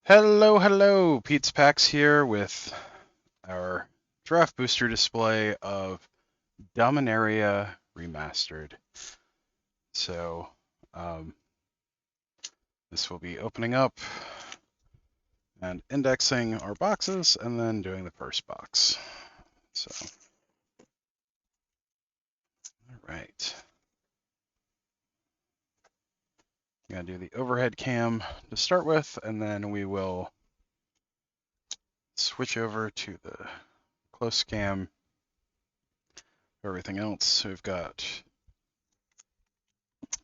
Hello, hello! Pete's Packs here with our draft booster display of Dominaria Remastered. So, this will be opening up and indexing our boxes and then doing the first box. So, alright. I'm going to do the overhead cam to start with, and then we will switch over to the close cam for everything else. So we've got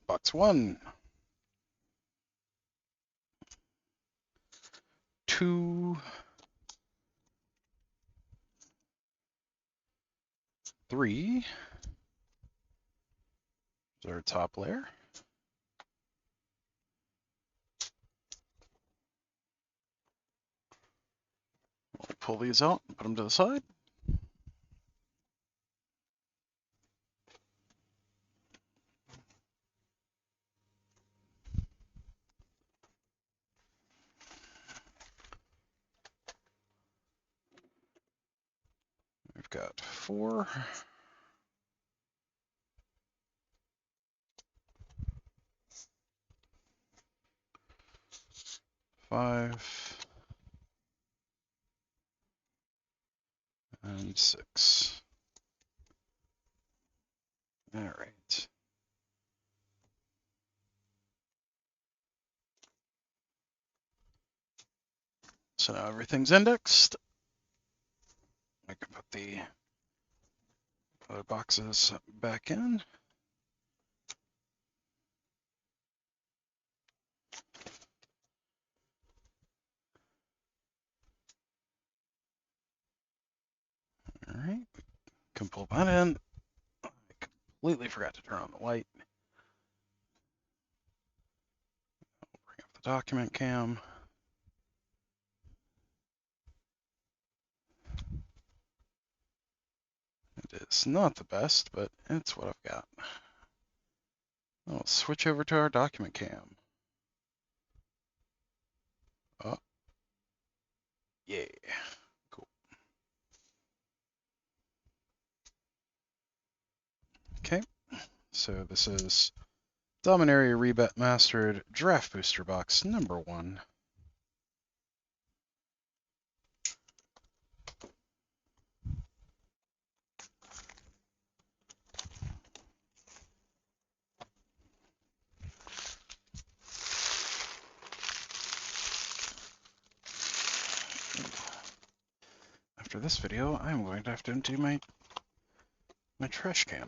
box 1, 2, 3 is our top layer. We'll pull these out and put them to the side. We've got 4. 5. And 6. All right. So now everything's indexed. I can put the other boxes back in. All right. Can pull that in. I completely forgot to turn on the light. Bring up the document cam. It is not the best, but it's what I've got. I'll switch over to our document cam. Oh, yeah. Cool. Okay. So this is Dominaria Remastered Draft Booster Box number 1. After this video, I'm going to have to empty my trash can.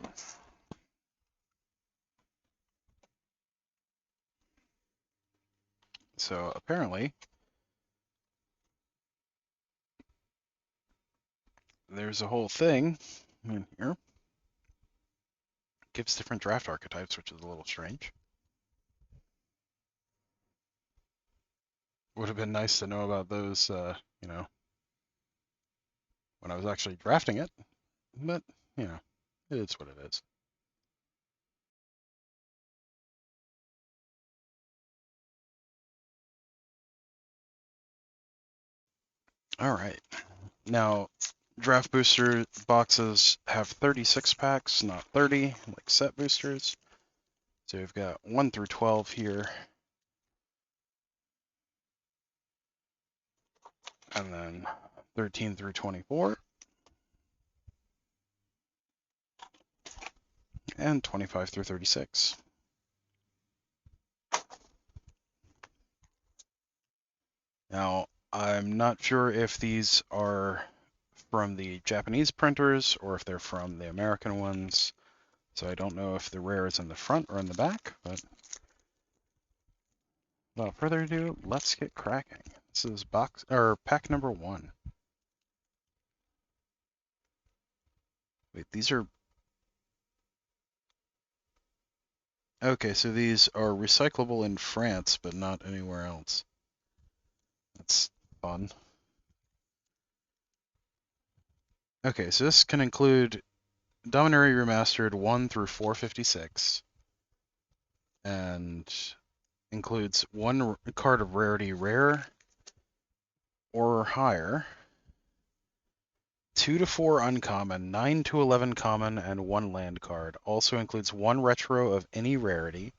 So apparently, there's a whole thing in here. It gives different draft archetypes, which is a little strange. Would have been nice to know about those, you know, when I was actually drafting it. But, you know, it is what it is. All right. Now, draft booster boxes have 36 packs, not 30, like set boosters. So we've got 1 through 12 here. And then 13 through 24. And 25 through 36. Now, I'm not sure if these are from the Japanese printers or if they're from the American ones. So I don't know if the rare is in the front or in the back, but without further ado, let's get cracking. This is pack number 1. Wait, these are... Okay, so these are recyclable in France, but not anywhere else. That's fun. Okay, so this can include Dominaria Remastered 1 through 456, and includes 1 card of rarity rare, or higher, 2 to 4 uncommon, 9 to 11 common, and 1 land card. Also includes 1 retro of any rarity.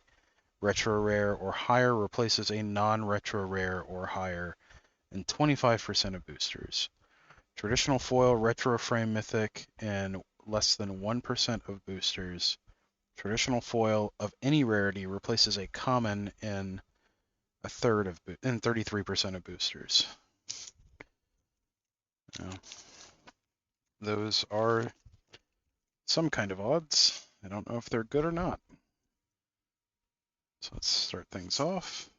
Retro rare or higher replaces a non-retro rare or higher in 25% of boosters. Traditional foil, retro frame mythic, and less than 1% of boosters. Traditional foil of any rarity replaces a common in 33% of boosters. Now, those are some kind of odds. I don't know if they're good or not. So let's start things off.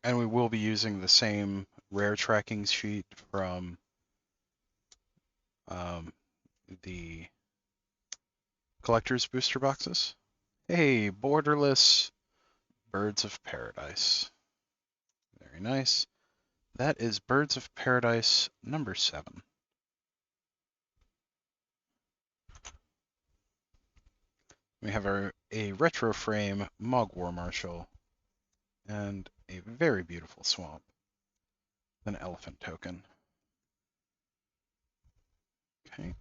And we will be using the same rare tracking sheet from the collector's booster boxes. Hey, borderless Birds of Paradise. Very nice. That is Birds of Paradise number 7. We have a retro frame Mogwar Marshal and a very beautiful swamp. An elephant token. Okay.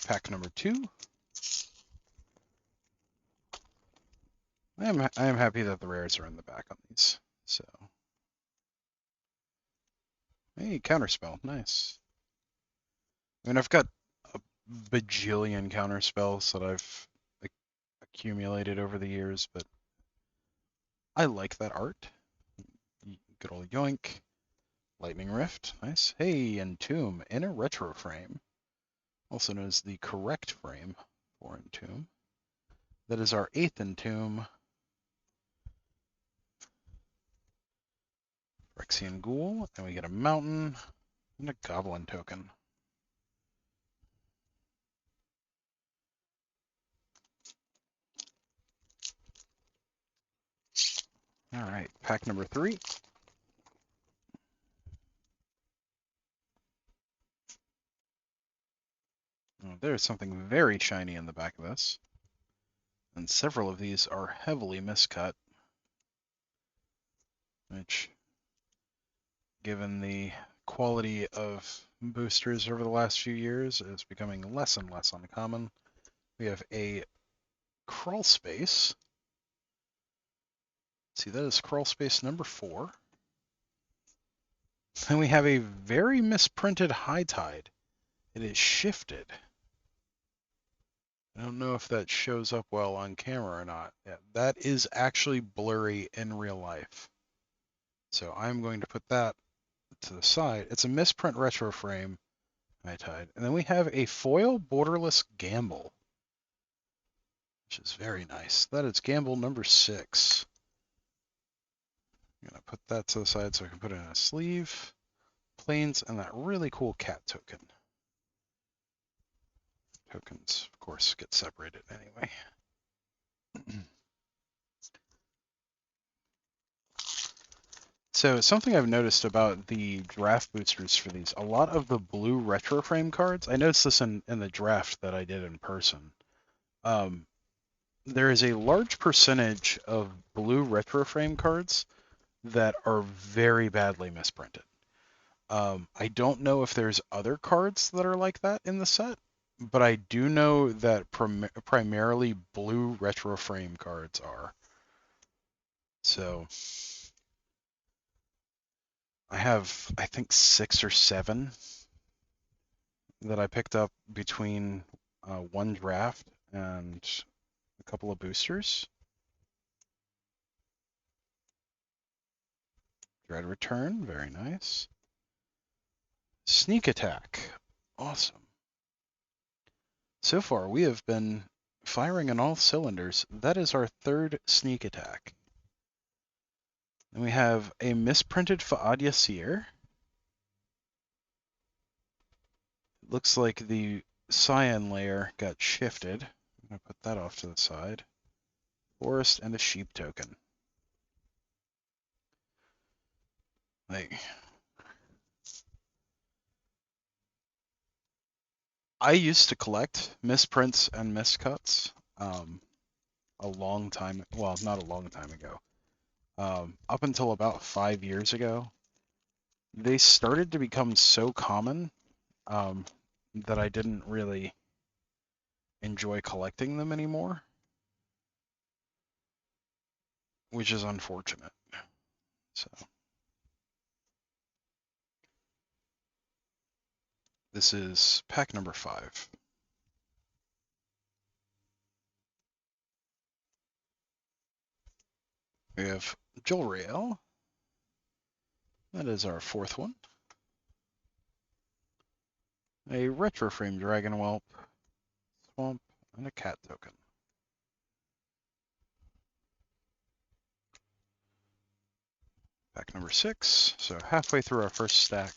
Pack number 2. I am happy that the rares are in the back on these. So, hey, counterspell, nice. I mean, I've got a bajillion counterspells that I've accumulated over the years, but I like that art. Good old yoink. Lightning Rift, nice. Hey, Entomb in a retro frame, also known as the correct frame for Entomb. That is our 8th Entomb. Phyrexian Ghoul, and we get a mountain and a goblin token. All right, pack number 3. Oh, there's something very shiny in the back of this. And several of these are heavily miscut, which, given the quality of boosters over the last few years, is becoming less and less uncommon. We have a crawl space. See, that is crawl space number 4. Then we have a very misprinted high tide. It is shifted. I don't know if that shows up well on camera or not. Yeah, that is actually blurry in real life. So I'm going to put that to the side. It's a misprint retro frame, high tide. And then we have a foil borderless gamble, which is very nice. That is gamble number 6. I'm going to put that to the side so I can put it in a sleeve. Planes and that really cool cat token. Tokens, of course, get separated anyway. So something I've noticed about the draft boosters for these, a lot of the blue retro frame cards, I noticed this in the draft that I did in person. There is a large percentage of blue retro frame cards that are very badly misprinted. I don't know if there's other cards that are like that in the set, but I do know that primarily blue retro frame cards are. So I have, I think, 6 or 7 that I picked up between one draft and a couple of boosters. Dread Return, very nice. Sneak Attack, awesome. So far, we have been firing on all cylinders. That is our 3rd Sneak Attack. And we have a misprinted Fa'ad Yasir. Looks like the cyan layer got shifted. I'm going to put that off to the side. Forest and a sheep token. Like, I used to collect misprints and miscuts a long time, well, not a long time ago. Up until about 5 years ago, they started to become so common um, that I didn't really enjoy collecting them anymore, which is unfortunate. So this is pack number 5. We have Jolrael. That is our 4th one. A retro frame Dragon Whelp, Swamp, and a cat token. Pack number 6. So halfway through our first stack.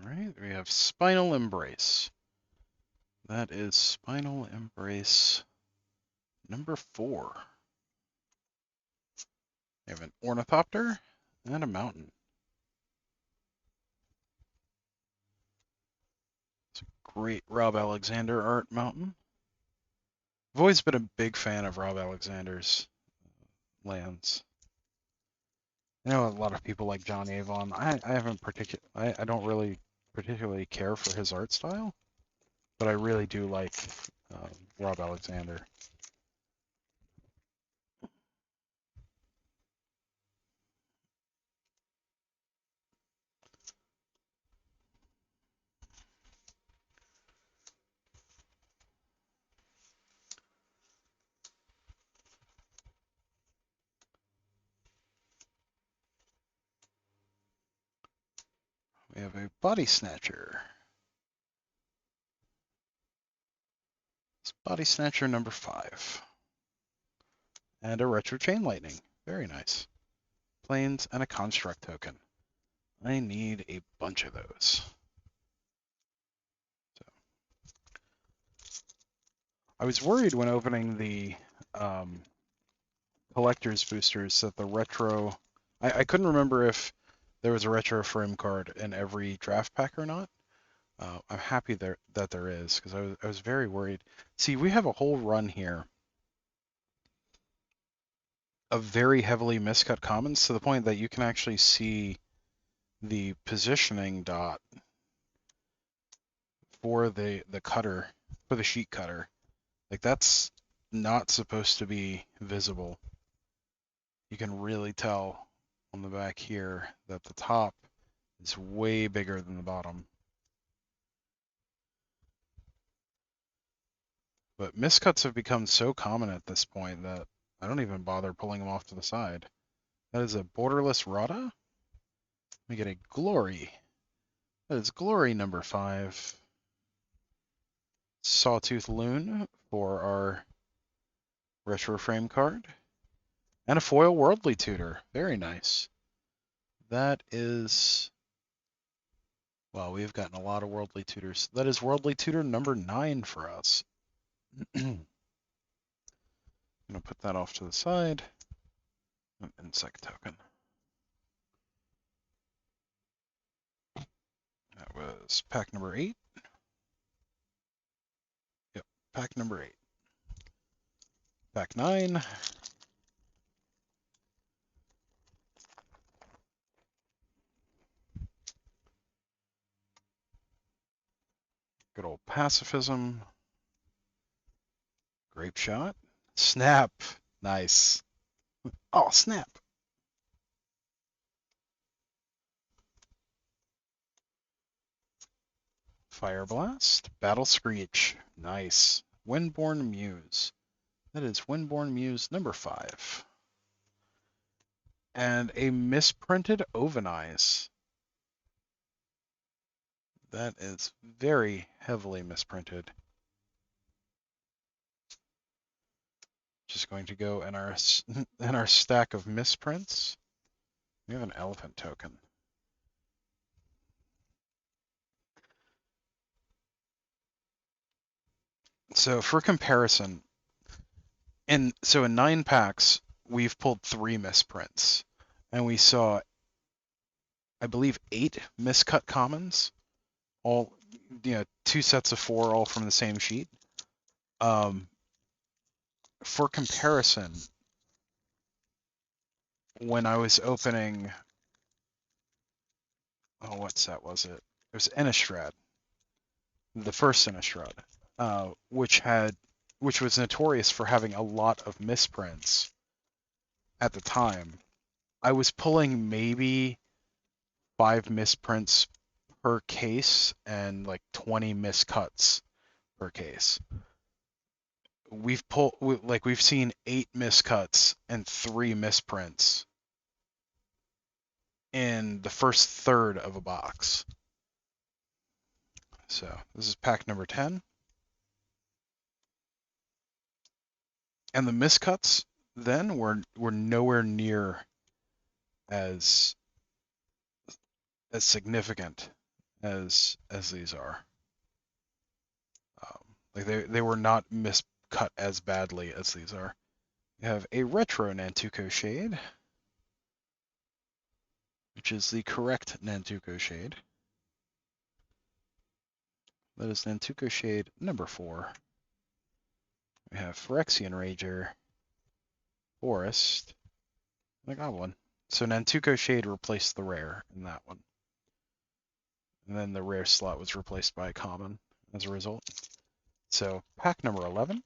All right, we have Spinal Embrace. That is Spinal Embrace number 4. We have an Ornithopter and a Mountain. It's a great Rob Alexander art mountain. I've always been a big fan of Rob Alexander's lands. I know a lot of people like John Avon. I haven't I don't really particularly care for his art style, but I really do like Rob Alexander. We have a Body Snatcher. It's Body Snatcher number 5. And a Retro Chain Lightning. Very nice. Planes and a Construct token. I need a bunch of those. So, I was worried when opening the collector's boosters that the retro... I couldn't remember if there was a retro frame card in every draft pack or not. I'm happy that there is, because I was very worried. See, we have a whole run here of very heavily miscut commons to the point that you can actually see the positioning dot for the cutter, for the sheet cutter. Like, that's not supposed to be visible. You can really tell on the back here that the top is way bigger than the bottom. But miscuts have become so common at this point that I don't even bother pulling them off to the side. That is a Borderless Rada. We get a Glory. That is Glory number 5. Sawtooth Loon for our retro frame card. And a foil Worldly Tutor. Very nice. That is... Well, we've gotten a lot of Worldly Tutors. That is Worldly Tutor number 9 for us. I'm going to put that off to the side. An insect token. That was pack number 8. Yep, pack number 8. Pack 9. Good old Pacifism. Grape Shot. Snap. Nice. Oh, snap. Fire Blast. Battle Screech. Nice. Windborn Muse. That is Windborn Muse number 5. And a misprinted Ovenize. That is very heavily misprinted. Just going to go in our stack of misprints. We have an elephant token. So for comparison, in 9 packs, we've pulled 3 misprints, and we saw, I believe, 8 miscut commons, all 2 sets of 4, all from the same sheet. For comparison, when I was opening, what set was it? It was Innistrad, the first Innistrad, which was notorious for having a lot of misprints at the time. I was pulling maybe 5 misprints per case and like 20 miscuts per case. We've seen 8 miscuts and 3 misprints in the first third of a box. So this is pack number 10. And the miscuts then were nowhere near as significant as these are. Like they were not miscut as badly as these are. We have a retro Nantuko shade, which is the correct Nantuko shade. That is Nantuko shade number 4. We have Phyrexian Rager, Forest, and a Goblin. So Nantuko shade replaced the rare in that one. And then the rare slot was replaced by a common as a result. So pack number 11.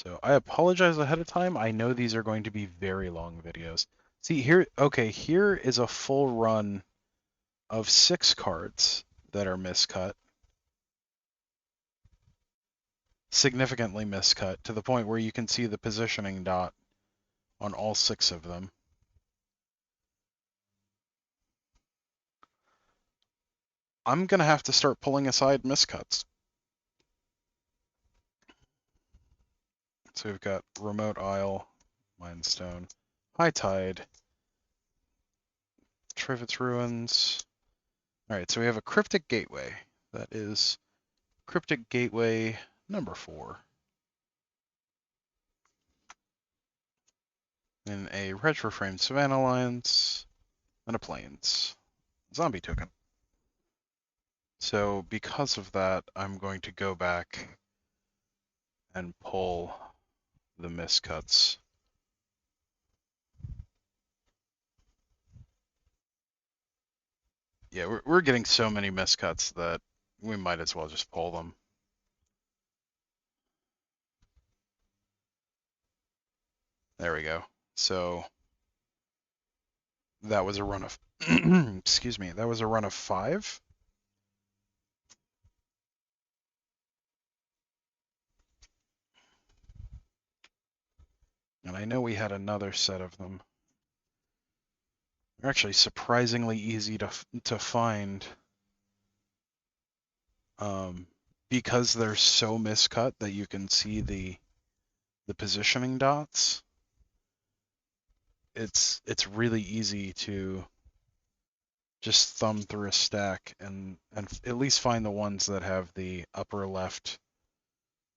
So I apologize ahead of time. I know these are going to be very long videos. See here, okay, here is a full run of 6 cards that are miscut. Significantly miscut to the point where you can see the positioning dot on all 6 of them. I'm going to have to start pulling aside miscuts. So we've got Remote Isle, Mindstone, High Tide, Trivet's Ruins. Alright, so we have a Cryptic Gateway. That is Cryptic Gateway number 4. And a Retroframe Savannah Alliance, and a Plains zombie token. So because of that, I'm going to go back and pull the miscuts. Yeah, we're getting so many miscuts that we might as well just pull them. There we go. So that was a run of excuse me, that was a run of 5. And I know we had another set of them. They're actually surprisingly easy to find. Because they're so miscut that you can see the positioning dots. It's really easy to just thumb through a stack and at least find the ones that have the upper left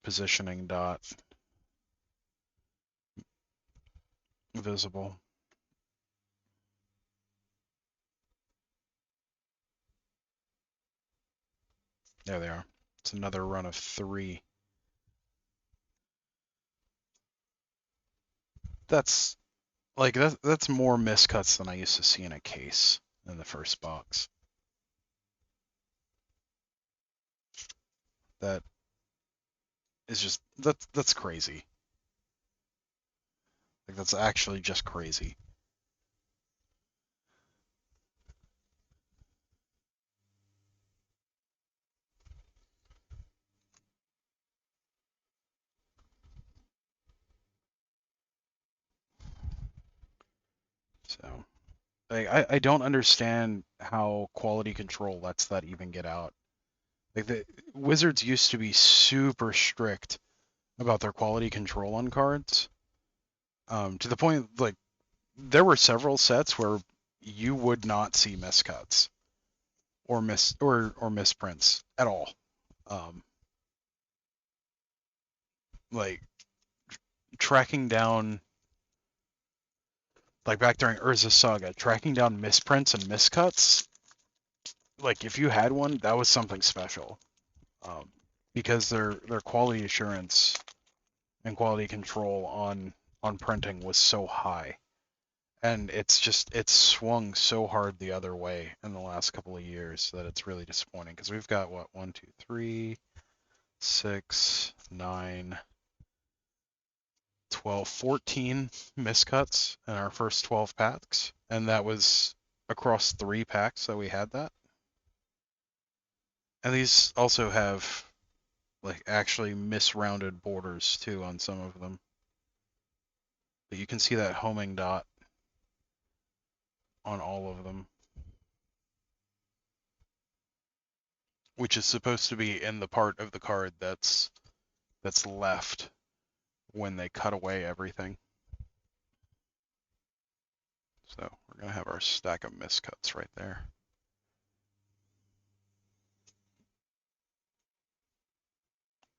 positioning dot visible. There they are. It's another run of 3. That's more miscuts than I used to see in a case in the first box. That is just that's crazy. Like that's actually just crazy. So I don't understand how quality control lets that even get out. Like the Wizards used to be super strict about their quality control on cards. To the point, like, there were several sets where you would not see miscuts or misprints at all. Like tracking down, like back during Urza's Saga, tracking down misprints and miscuts. Like if you had one, that was something special, because their quality assurance and quality control on printing was so high. And it's swung so hard the other way in the last couple of years that it's really disappointing because we've got what 1, 2, 3, 6, 9, 12, 14 miscuts in our first 12 packs, and that was across 3 packs that we had that. And these also have like actually misrounded borders too on some of them. But you can see that homing dot on all of them, which is supposed to be in the part of the card that's left when they cut away everything. So we're going to have our stack of miscuts right there.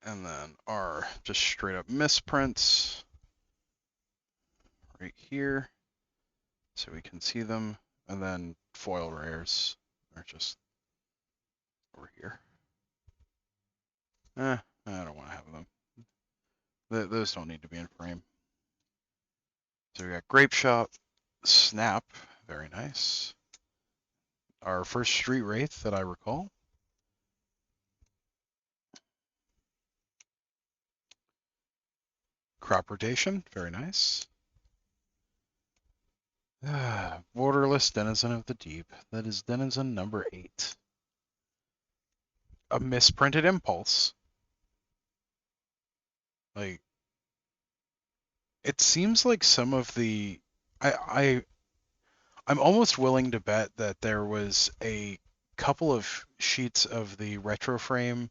And then our just straight up misprints right here so we can see them. And then foil rares are just over here. I don't want to have them. Those don't need to be in frame. So we got Grape Shot, Snap, very nice. Our first Street Wraith that I recall. Crop Rotation, very nice. Borderless Denizen of the Deep. That is Denizen number 8. A misprinted Impulse. Like, it seems like some of the... I'm almost willing to bet that there was a couple of sheets of the retro frame,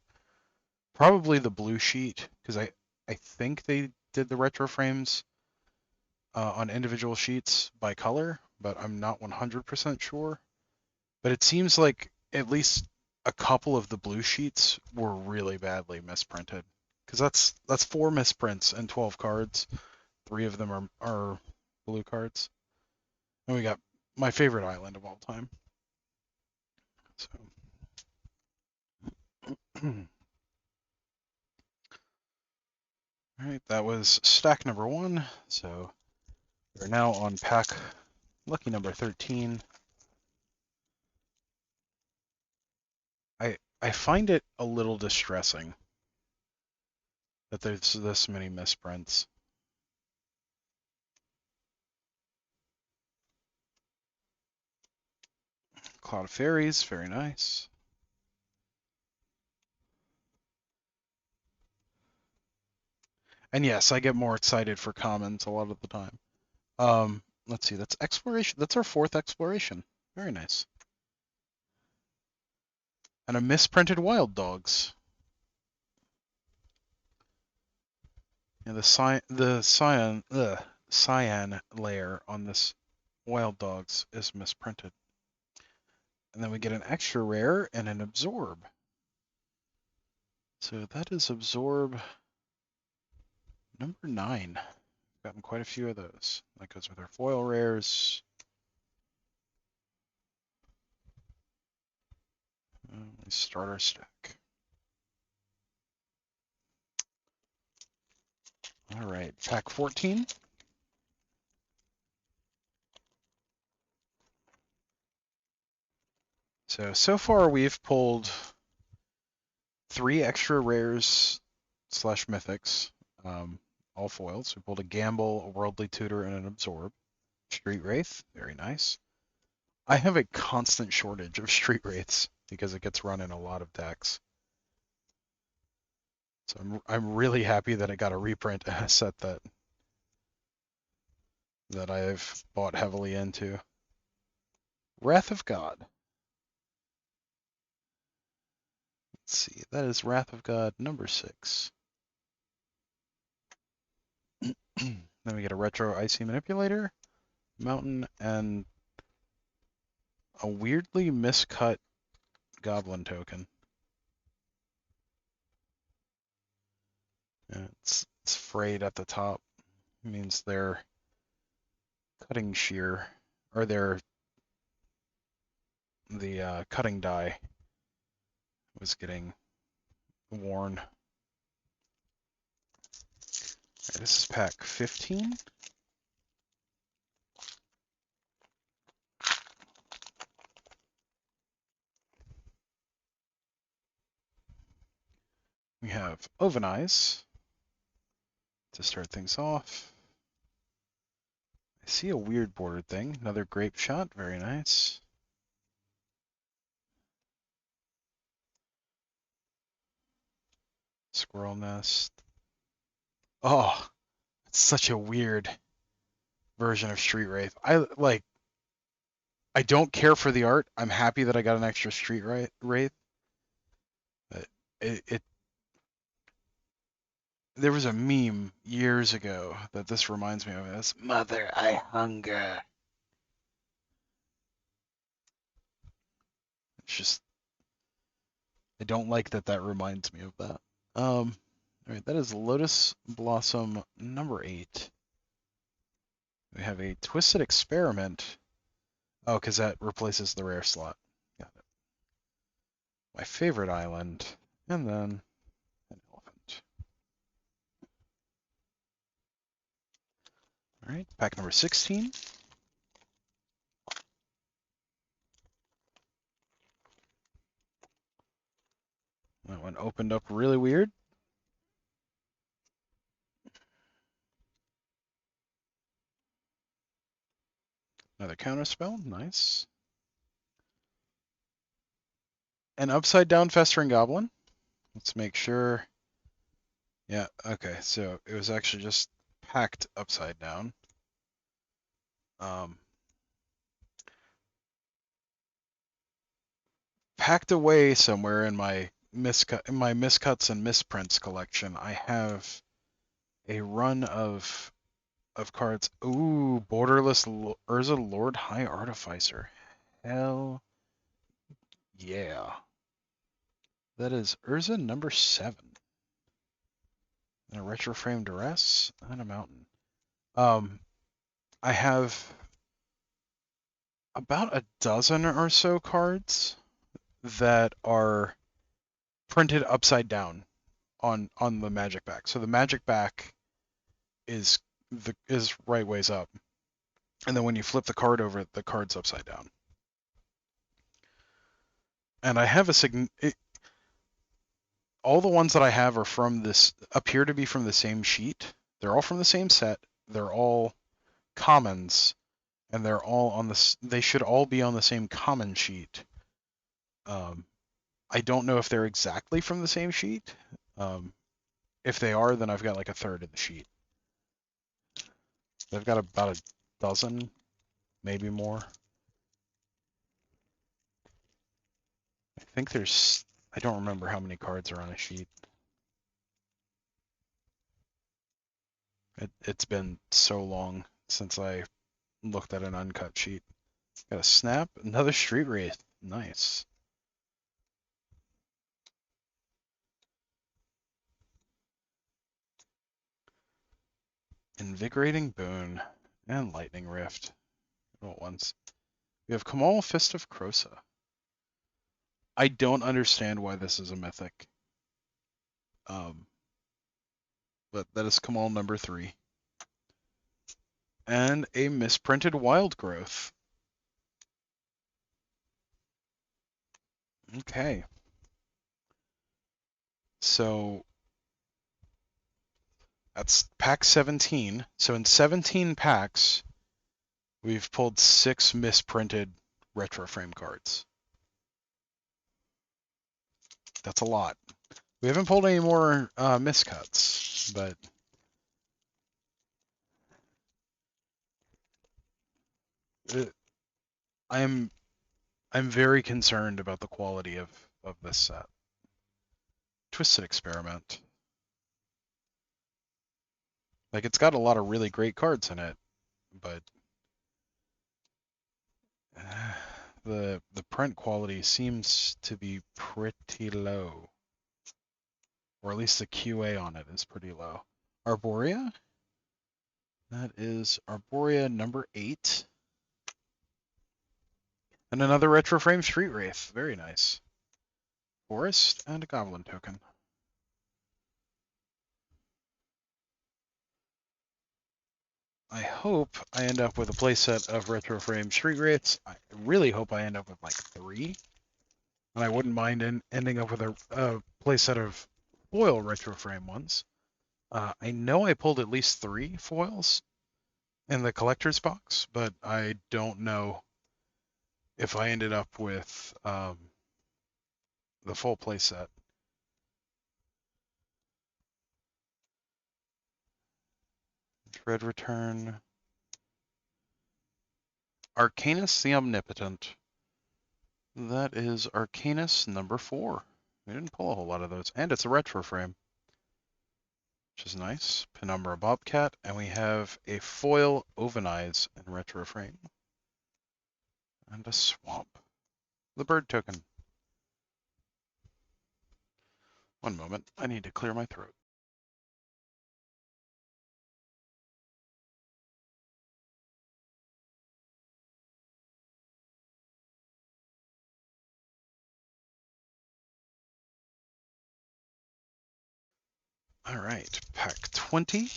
probably the blue sheet, because I think they did the retro frames on individual sheets by color, but I'm not 100% sure. But it seems like at least a couple of the blue sheets were really badly misprinted, because that's 4 misprints and 12 cards. 3 of them are blue cards. And we got my favorite island of all time. So. All right, that was stack number 1. So we're now on pack lucky number 13. I find it a little distressing that there's this many misprints. Cloud of Fairies, very nice. And yes, I get more excited for commons a lot of the time. Let's see, that's exploration. That's our 4th exploration. Very nice. And a misprinted Wild Dogs. Yeah, the cyan layer on this Wild Dogs is misprinted. And then we get an extra rare and an Absorb. So that is Absorb number 9. We've gotten quite a few of those. That goes with our foil rares. Let's start our stack. All right, pack 14. So far we've pulled 3 extra rares / mythics, all foils. We pulled a Gamble, a Worldly Tutor, and an Absorb. Street Wraith, very nice. I have a constant shortage of Street Wraiths because it gets run in a lot of decks. So I'm really happy that it got a reprint and a set that I've bought heavily into. Wrath of God. Let's see, that is Wrath of God number 6. Then we get a retro icy manipulator, mountain, and a weirdly miscut goblin token. And it's frayed at the top. It means they're cutting shear, or the cutting die was getting worn. Right, this is pack 15. We have Oven Eyes to start things off. I see a weird bordered thing. Another grape shot. Very nice. Squirrel nest. Oh, it's such a weird version of Street Wraith. I don't care for the art. I'm happy that I got an extra Street Wraith. But it there was a meme years ago that this reminds me of. This Mother, I hunger. It's just I don't like that reminds me of that. All right, that is Lotus Blossom number 8. We have a Twisted Experiment. Oh, because that replaces the rare slot. Got it. My favorite island, and then an elephant. All right, pack number 16. That one opened up really weird. Another counterspell, nice. An upside down Festering Goblin. Let's make sure. Yeah, okay, so it was actually just packed upside down. Packed away somewhere in my miscuts and misprints collection, I have a run of cards. Ooh, Borderless Urza Lord High Artificer. Hell yeah. That is Urza number 7. And a Retro Frame Duress and a Mountain. I have about a dozen or so cards that are printed upside down on the magic back. So the magic back is right ways up. And then when you flip the card over, the card's upside down. And I have all the ones that I have are from this, appear to be from the same sheet. They're all from the same set. They're all commons, and they're all on this. They should all be on the same common sheet. I don't know if they're exactly from the same sheet. If they are, then I've got like a third of the sheet. I've got about a dozen, maybe more. I think there's, I don't remember how many cards are on a sheet. It's been so long since I looked at an uncut sheet. Got a snap, another Street Wraith. Nice. Invigorating Boon and Lightning Rift. Good old ones. We have Kamal, Fist of Krosa. I don't understand why this is a mythic. But that is Kamal number 3. And a misprinted Wild Growth. Okay. So that's pack 17. So in 17 packs, we've pulled 6 misprinted retro frame cards. That's a lot. We haven't pulled any more miscuts, but I'm very concerned about the quality of this set. Twisted Experiment. Like, it's got a lot of really great cards in it, but the print quality seems to be pretty low, or at least the QA on it is pretty low. Arborea? That is Arborea number 8. And another Retro Frame Street Wraith. Very nice. Forest and a Goblin token. I hope I end up with a playset of Retro Frame Street Wraiths. I really hope I end up with like 3. And I wouldn't mind ending up with a playset of foil Retro Frame ones. I know I pulled at least 3 foils in the collector's box, but I don't know if I ended up with the full playset. Dread Return. Arcanus the Omnipotent. That is Arcanus number 4. We didn't pull a whole lot of those. And it's a retro frame, which is nice. Penumbra Bobcat. And we have a foil Ovenize in retro frame. And a Swamp. The bird token. One moment. I need to clear my throat. All right. Pack 20.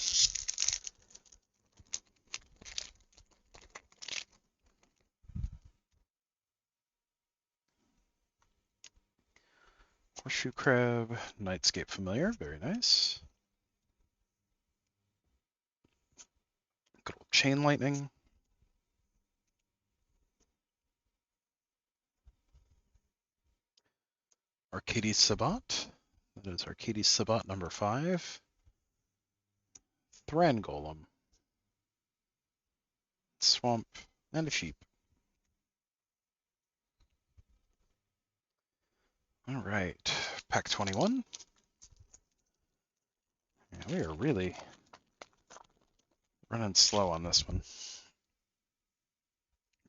Horseshoe Crab, Nightscape Familiar, very nice. Good old Chain Lightning. Arcades Sabat, that is Arcades Sabat number 5. Thran Golem. Swamp, and a sheep. All right, pack 21. Yeah, we are really running slow on this one.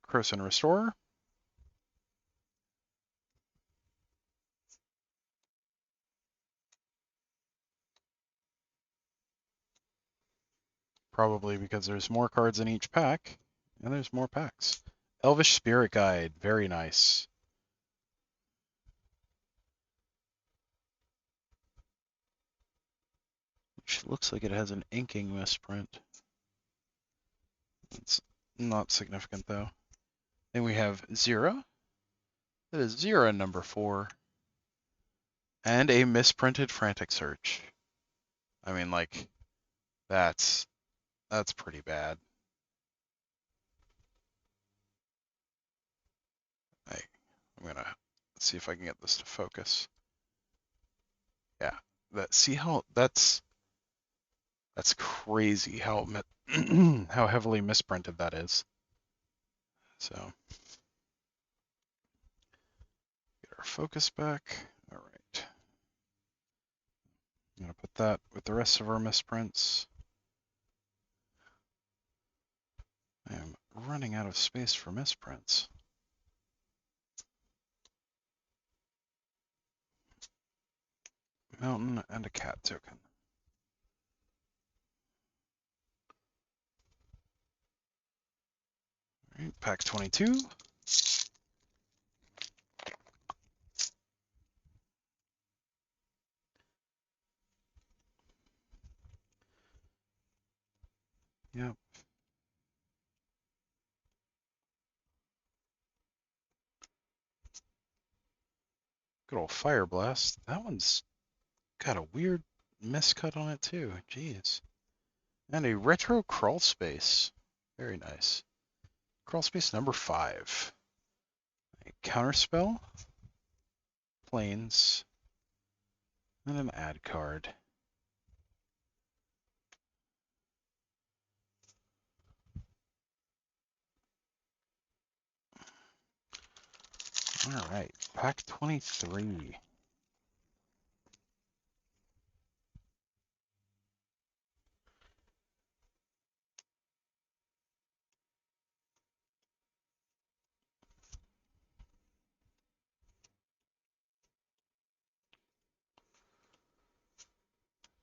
Croson Restorer. Probably because there's more cards in each pack, and there's more packs. Elvish Spirit Guide, very nice. Which looks like it has an inking misprint. It's not significant though. Then we have Zira. That is Zira number 4. And a misprinted Frantic Search. I mean, like, that's pretty bad. I'm gonna see if I can get this to focus. Yeah, see how that's crazy how how heavily misprinted that is. So get our focus back. All right, I'm gonna put that with the rest of our misprints. I am running out of space for misprints. Mountain and a cat token. All right, pack 22. Yep. Good old Fire Blast. That one's got a weird miscut on it too. Jeez. And a retro crawl space. Very nice. Crawl space number 5. A counterspell, planes, and an add card. All right, pack 23.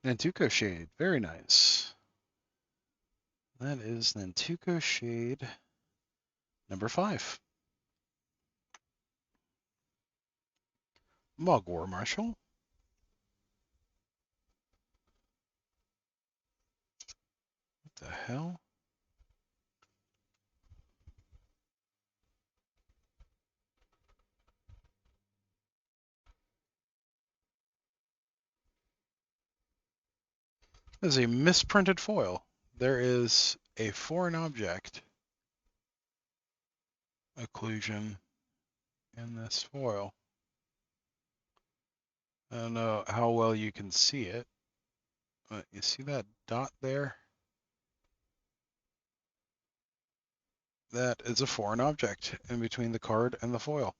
Nantuko Shade, very nice. That is Nantuko Shade number 5. Mog War Marshal. What the hell? This is a misprinted foil. There is a foreign object occlusion in this foil. I don't know how well you can see it, but you see that dot there? That is a foreign object in between the card and the foil.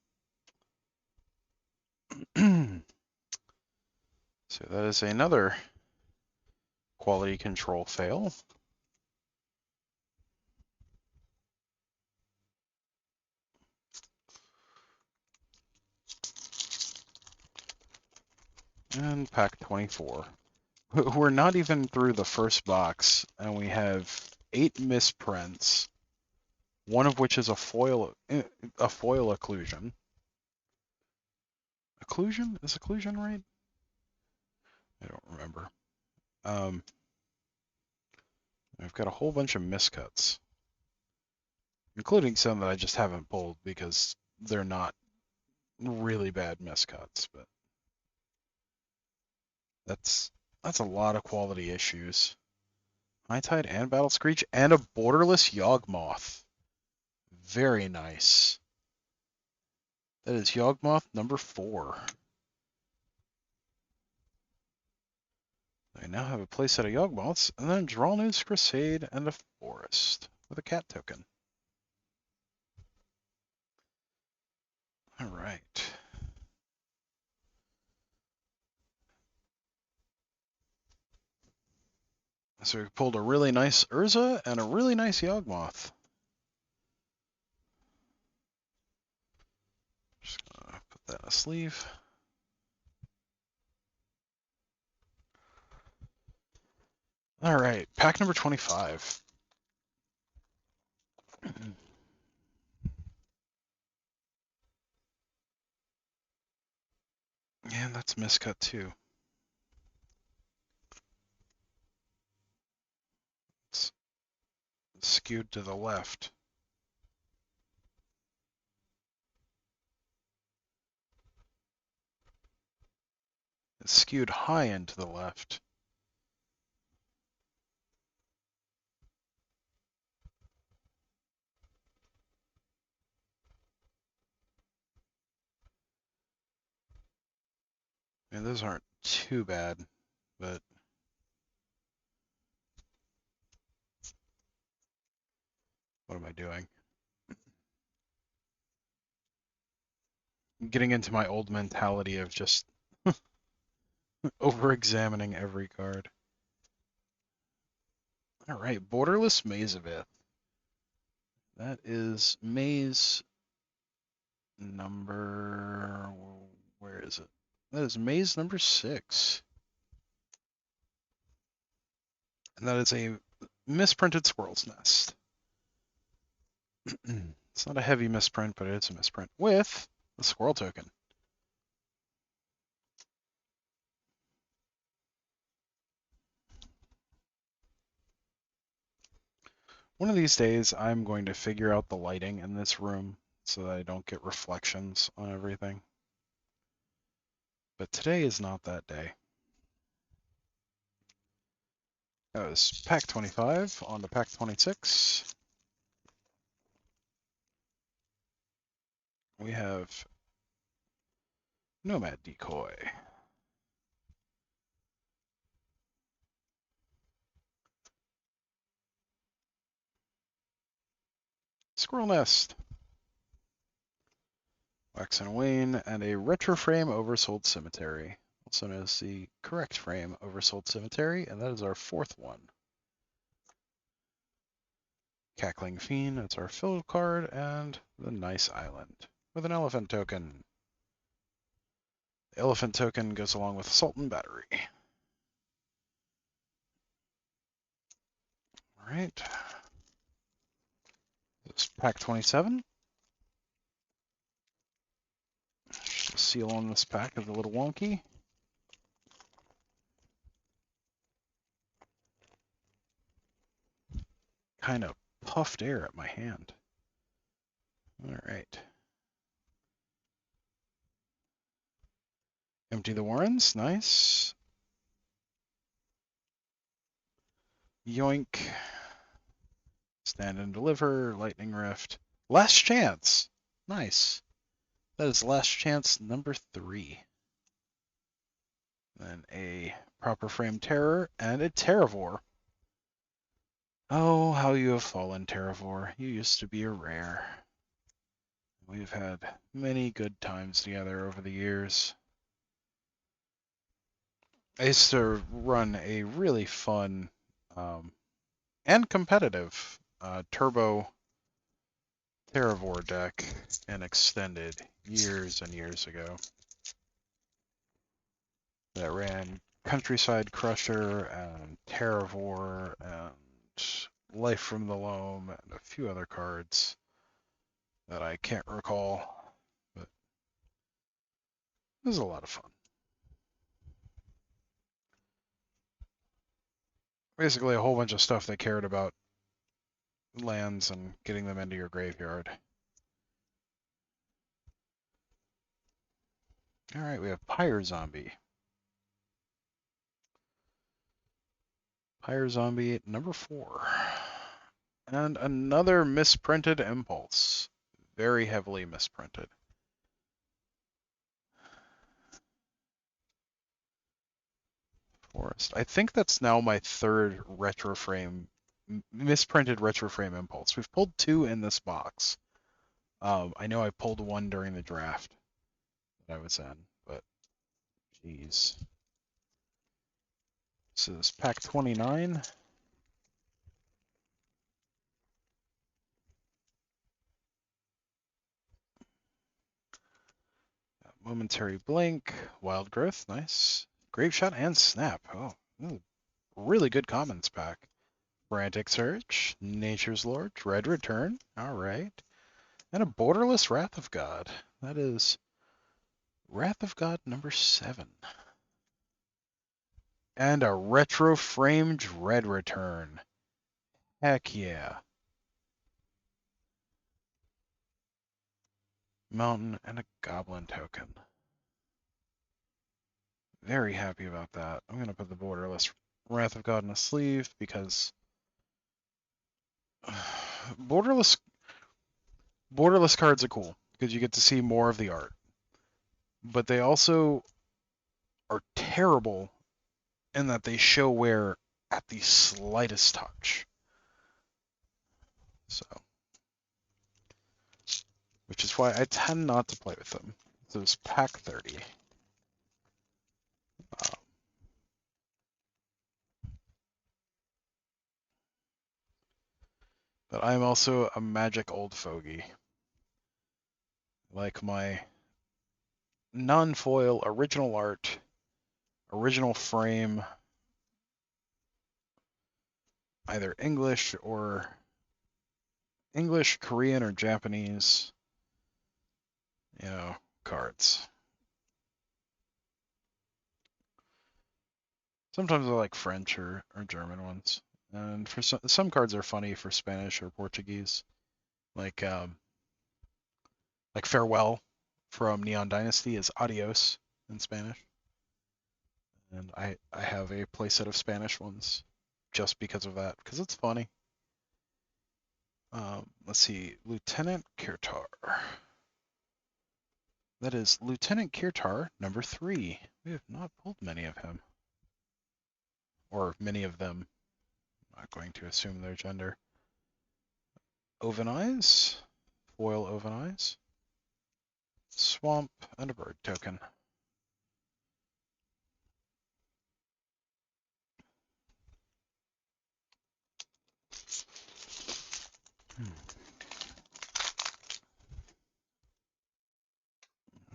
So that is another quality control fail. And pack 24. We're not even through the first box, and we have 8 misprints, one of which is a foil occlusion. Occlusion? Is occlusion right? I don't remember. I've got a whole bunch of miscuts, including some that I just haven't pulled because they're not really bad miscuts, but that's a lot of quality issues. High Tide and Battle Screech and a borderless Yawgmoth. Very nice. That is Yawgmoth number 4. I now have a playset of Yawgmoths, and then Drawnews Crusade and a Forest with a cat token. Alright. So we pulled a really nice Urza and a really nice Yawgmoth. Just gonna put that in a sleeve. Alright, pack number 25. Yeah, that's miscut too. It's skewed to the left. It's skewed high and to the left. And those aren't too bad, but what am I doing? I'm getting into my old mentality of just over-examining every card. Alright, Borderless Mazevith. That is maze number... Where is it? That is maze number 6. And that is a misprinted Squirrel's Nest. It's not a heavy misprint, but it's a misprint with the squirrel token. One of these days, I'm going to figure out the lighting in this room so that I don't get reflections on everything. But today is not that day. That was pack 25, on to pack 26. We have Nomad Decoy. Squirrel Nest. Wax and Wane, and a retro frame oversold cemetery. Also known as the correct frame oversold cemetery, and that is our 4th one. Cackling Fiend, that's our fill card, and the Nice Island with an elephant token. The elephant token goes along with Assault and Battery. right. This pack 27. The seal on this pack is a little wonky. Kind of puffed air at my hand. All right. Empty the Warrens. Nice. Yoink. Stand and deliver. Lightning Rift. Last chance. Nice. That is last chance number 3. Then a proper frame terror and a Terravore. Oh, how you have fallen, Terravore. You used to be a rare. We've had many good times together over the years. I used to run a really fun and competitive Turbo Terravore deck and Extended years and years ago. That ran Countryside Crusher and Terravore and Life from the Loam and a few other cards that I can't recall, but it was a lot of fun. Basically a whole bunch of stuff that cared about lands and getting them into your graveyard. Alright, we have Pyre Zombie. Pyre Zombie number 4. And another misprinted Impulse. Very heavily misprinted. Forest. I think that's now my 3rd retroframe, misprinted retroframe Impulse. We've pulled 2 in this box. I know I pulled 1 during the draft that I was in, but geez. This is pack 29. Momentary Blink, Wild Growth, nice. Grape Shot and Snap. Oh, really good commons pack. Frantic Surge, Nature's Lord, Red Return, alright. And a Borderless Wrath of God. That is Wrath of God number 7. And a Retro Framed Red Return. Heck yeah. Mountain and a Goblin token. Very happy about that. I'm going to put the Borderless Wrath of God in a sleeve because borderless cards are cool because you get to see more of the art. But they also are terrible in that they show wear at the slightest touch. So, which is why I tend not to play with them. So it's pack 30. But I'm also a magic old fogey. Like my non-foil, original art, original frame, either English, Korean, or Japanese, cards. Sometimes I like French or German ones. And for some cards are funny for Spanish or Portuguese. Like Farewell from Neon Dynasty is Adios in Spanish. And I have a playset of Spanish ones just because of that, because it's funny. Let's see, Lieutenant Kirtar. That is Lieutenant Kirtar number 3. We have not pulled many of him. Or many of them. I'm not going to assume their gender. Oven Eyes, foil Oven Eyes, Swamp, and a bird token.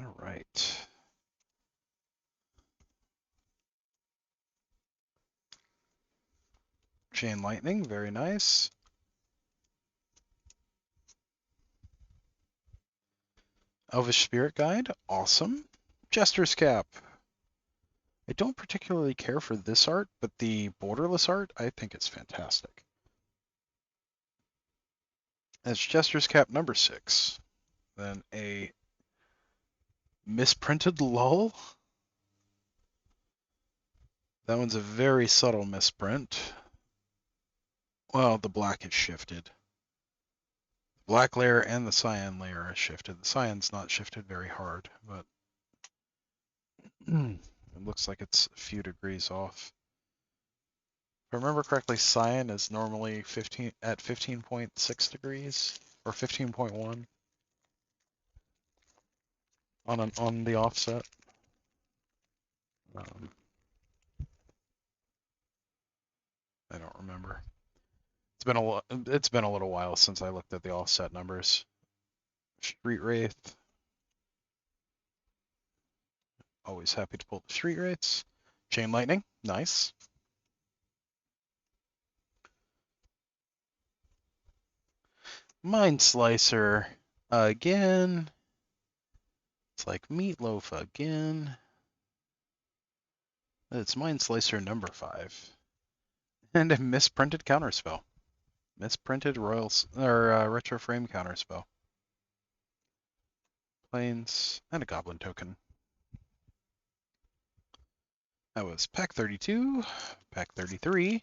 All right. Chain Lightning, very nice. Elvish Spirit Guide, awesome. Jester's Cap. I don't particularly care for this art, but the borderless art, I think it's fantastic. That's Jester's Cap number 6. Then a misprinted lull. That one's a very subtle misprint. Well, the black has shifted. The black layer and the cyan layer are shifted. The cyan's not shifted very hard, but it looks like it's a few degrees off. If I remember correctly, cyan is normally 15.6 degrees or 15.1 on the offset. I don't remember. It's been a little while since I looked at the offset numbers. Street Wraith. Always happy to pull the Street Wraiths. Chain Lightning, nice. Mind Slicer again. It's like Meatloaf again. It's Mind Slicer number 5. And a misprinted counterspell. Misprinted retro frame counterspell. Plains and a goblin token. That was pack 32, pack 33.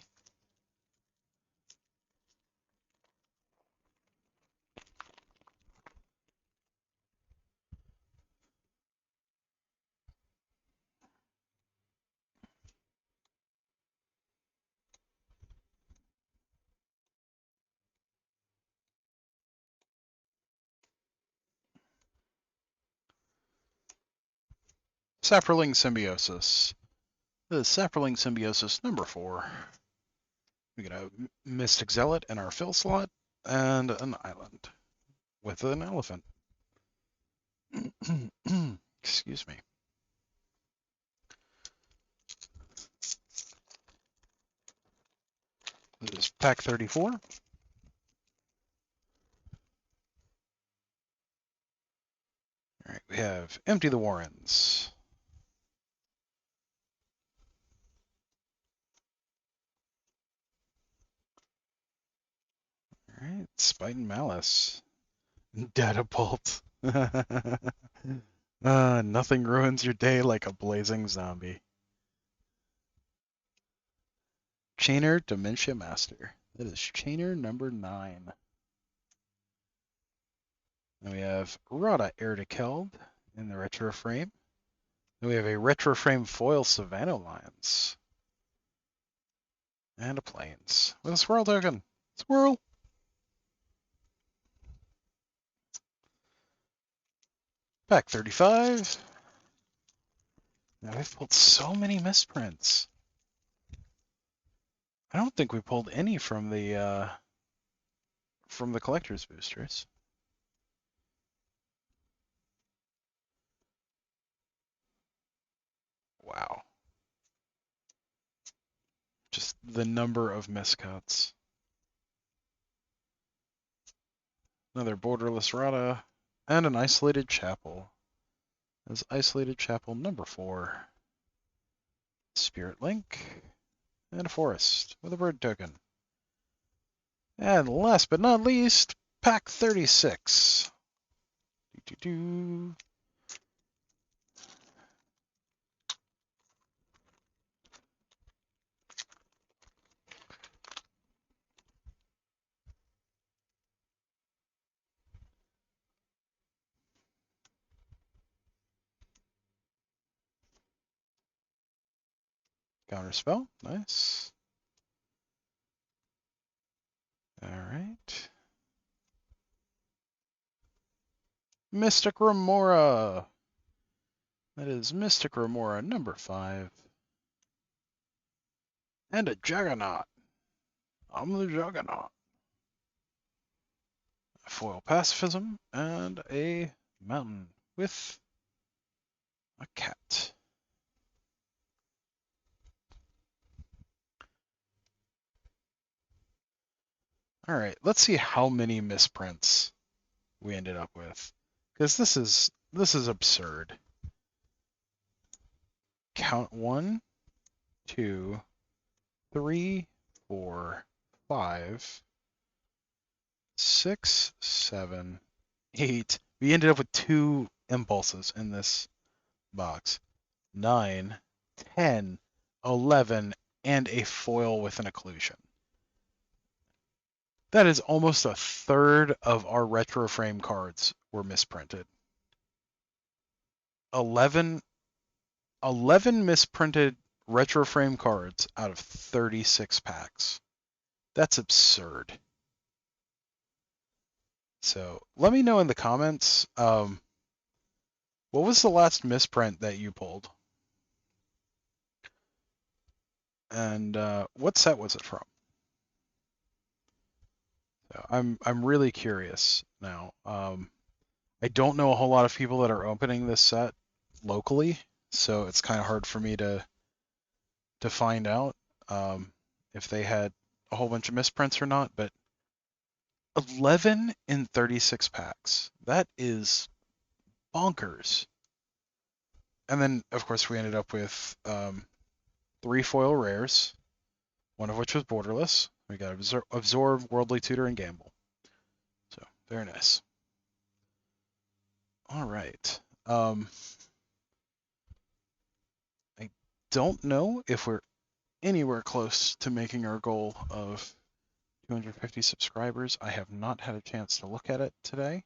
Saproling Symbiosis. The Saproling Symbiosis number 4. We got a Mystic Zealot in our fill slot and an island with an elephant. Excuse me. This is pack 34. All right, we have Empty the Warrens. All right, Spite and Malice. Deadbolt. Nothing ruins your day like a blazing zombie. Chainer Dementia Master. That is Chainer number 9. Then we have Rada Heir to Keld in the retro frame. Then we have a retro frame foil Savannah Lions. And a Plains with a swirl token. Swirl! Pack 35. Now we've pulled so many misprints. I don't think we pulled any from the collector's boosters. Wow. Just the number of miscuts. Another borderless Rada and an isolated chapel. That's isolated chapel number 4. Spirit Link and a forest with a bird token. And last but not least, pack 36. Counterspell, nice. All right. Mystic Remora. That is Mystic Remora number 5. And a Juggernaut. I'm the Juggernaut. A foil pacifism and a mountain with a cat. All right, let's see how many misprints we ended up with, because this is absurd. Count 1, 2, 3, 4, 5, 6, 7, 8. We ended up with 2 impulses in this box. 9, 10, 11, and a foil with an occlusion. That is almost a third of our retro frame cards were misprinted. 11 misprinted retro frame cards out of 36 packs. That's absurd. So let me know in the comments, what was the last misprint that you pulled? And what set was it from? So I'm really curious now. I don't know a whole lot of people that are opening this set locally, so it's kind of hard for me to find out if they had a whole bunch of misprints or not. But 11 in 36 packs. That is bonkers. And then, of course, we ended up with 3 foil rares, one of which was borderless. We got Absorb, Worldly Tutor, and Gamble. So, very nice. All right. I don't know if we're anywhere close to making our goal of 250 subscribers. I have not had a chance to look at it today.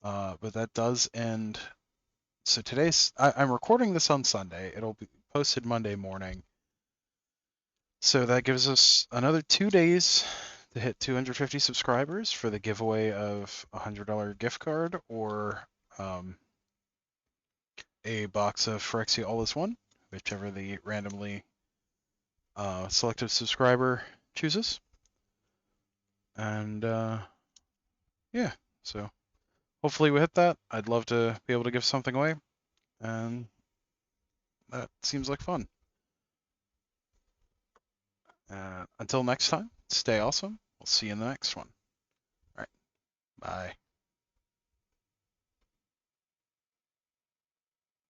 But that does end. So I'm recording this on Sunday. It'll be posted Monday morning. So that gives us another 2 days to hit 250 subscribers for the giveaway of a $100 gift card or a box of Phyrexia All Is One, whichever the randomly selected subscriber chooses. And yeah, so hopefully we hit that. I'd love to be able to give something away, and that seems like fun. Until next time, stay awesome. We'll see you in the next one. All right, bye.